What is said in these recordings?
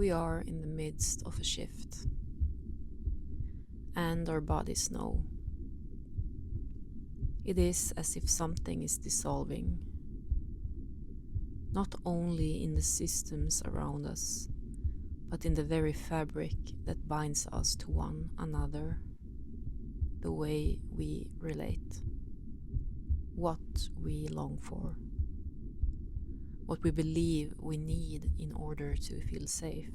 We are in the midst of a shift, and our bodies know. It is as if something is dissolving, not only in the systems around us, but in the very fabric that binds us to one another, the way we relate, what we long for, what we believe we need in order to feel safe.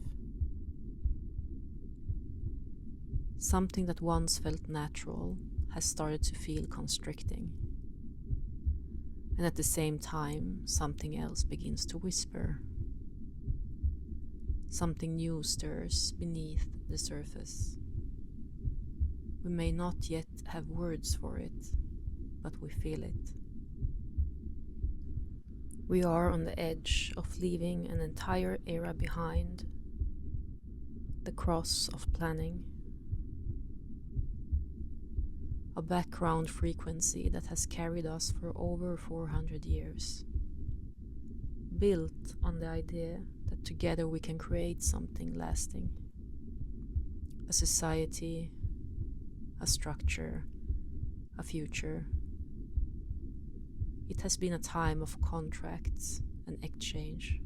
Something that once felt natural has started to feel constricting. And at the same time, something else begins to whisper. Something new stirs beneath the surface. We may not yet have words for it, but we feel it. We are on the edge of leaving an entire era behind, the cross of planning. A background frequency that has carried us for over 400 years, built on the idea that together we can create something lasting, a society, a structure, a future. It has been a time of contracts and exchange.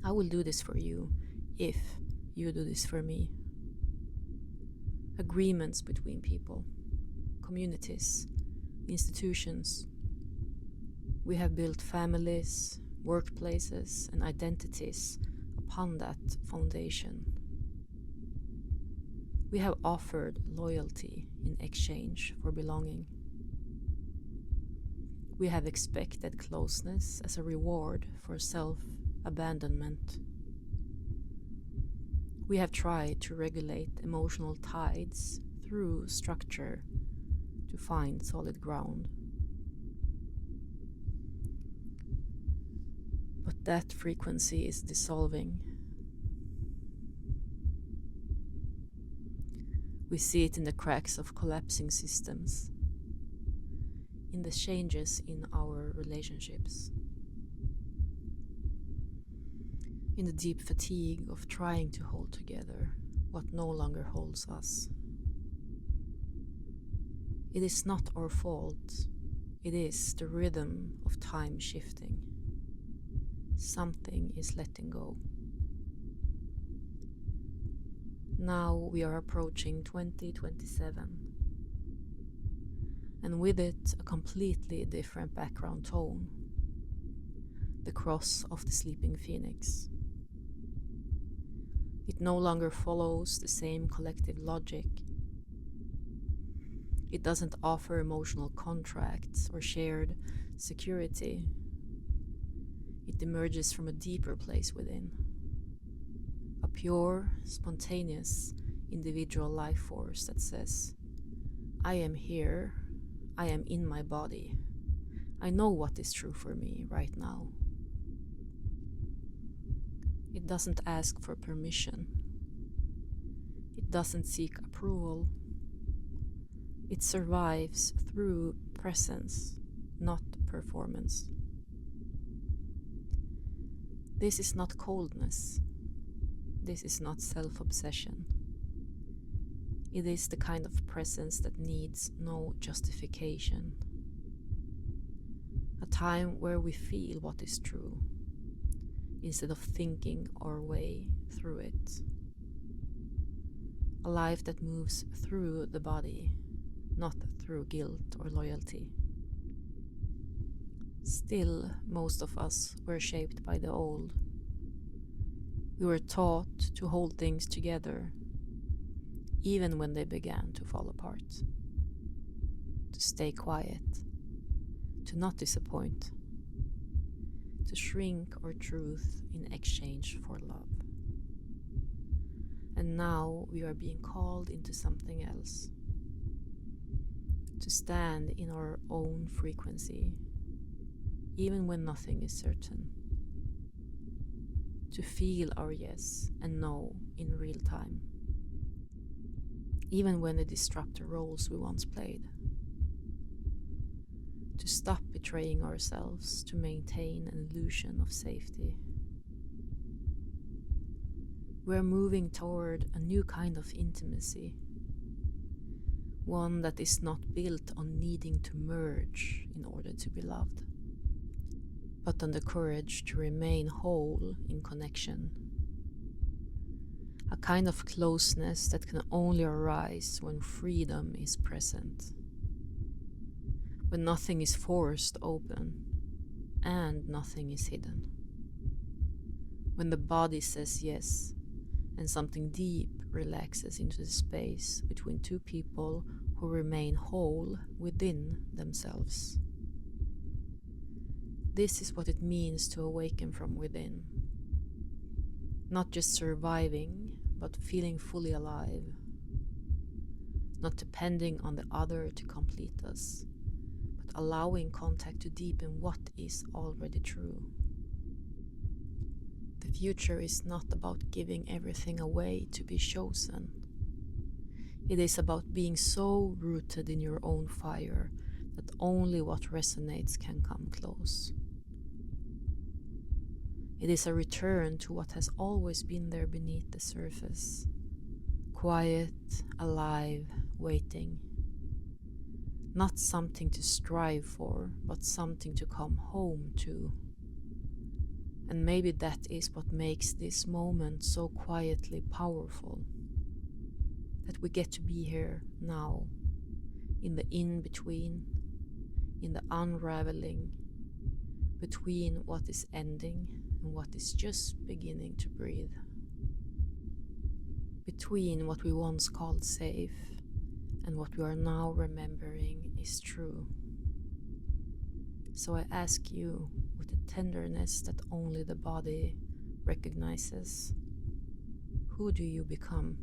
I will do this for you if you do this for me. Agreements between people, communities, institutions. We have built families, workplaces, and identities upon that foundation. We have offered loyalty in exchange for belonging. We have expected closeness as a reward for self-abandonment. We have tried to regulate emotional tides through structure to find solid ground. But that frequency is dissolving. We see it in the cracks of collapsing systems, in the changes in our relationships, in the deep fatigue of trying to hold together what no longer holds us. It is not our fault, it is the rhythm of time shifting. Something is letting go. Now we are approaching 2027, and with it a completely different background tone, the cross of the sleeping phoenix. It no longer follows the same collective logic. It doesn't offer emotional contracts or shared security. It emerges from a deeper place within. A pure, spontaneous, individual life force that says, I am here, I am in my body. I know what is true for me right now. It doesn't ask for permission. It doesn't seek approval. It survives through presence, not performance. This is not coldness. This is not self-obsession. It is the kind of presence that needs no justification. A time where we feel what is true, instead of thinking our way through it. A life that moves through the body, not through guilt or loyalty. Still, most of us were shaped by the old. We were taught to hold things together, even when they began to fall apart. To stay quiet, to not disappoint, to shrink our truth in exchange for love. And now we are being called into something else. To stand in our own frequency, even when nothing is certain. To feel our yes and no in real time, even when they disrupt the roles we once played. To stop betraying ourselves to maintain an illusion of safety. we're moving toward a new kind of intimacy, one that is not built on needing to merge in order to be loved, but on the courage to remain whole in connection. A kind of closeness that can only arise when freedom is present, when nothing is forced open and nothing is hidden, when the body says yes and something deep relaxes into the space between two people who remain whole within themselves. This is what it means to awaken from within. Not just surviving, but feeling fully alive. Not depending on the other to complete us, but allowing contact to deepen what is already true. The future is not about giving everything away to be chosen. It is about being so rooted in your own fire that only what resonates can come close. It is a return to what has always been there beneath the surface. Quiet, alive, waiting. Not something to strive for, but something to come home to. And maybe that is what makes this moment so quietly powerful. That we get to be here now, in the in-between, in the unraveling, between what is ending and what is just beginning to breathe. Between what we once called safe and what we are now remembering is true. So I ask you, with the tenderness that only the body recognizes, who do you become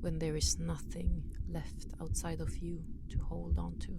when there is nothing left outside of you to hold on to?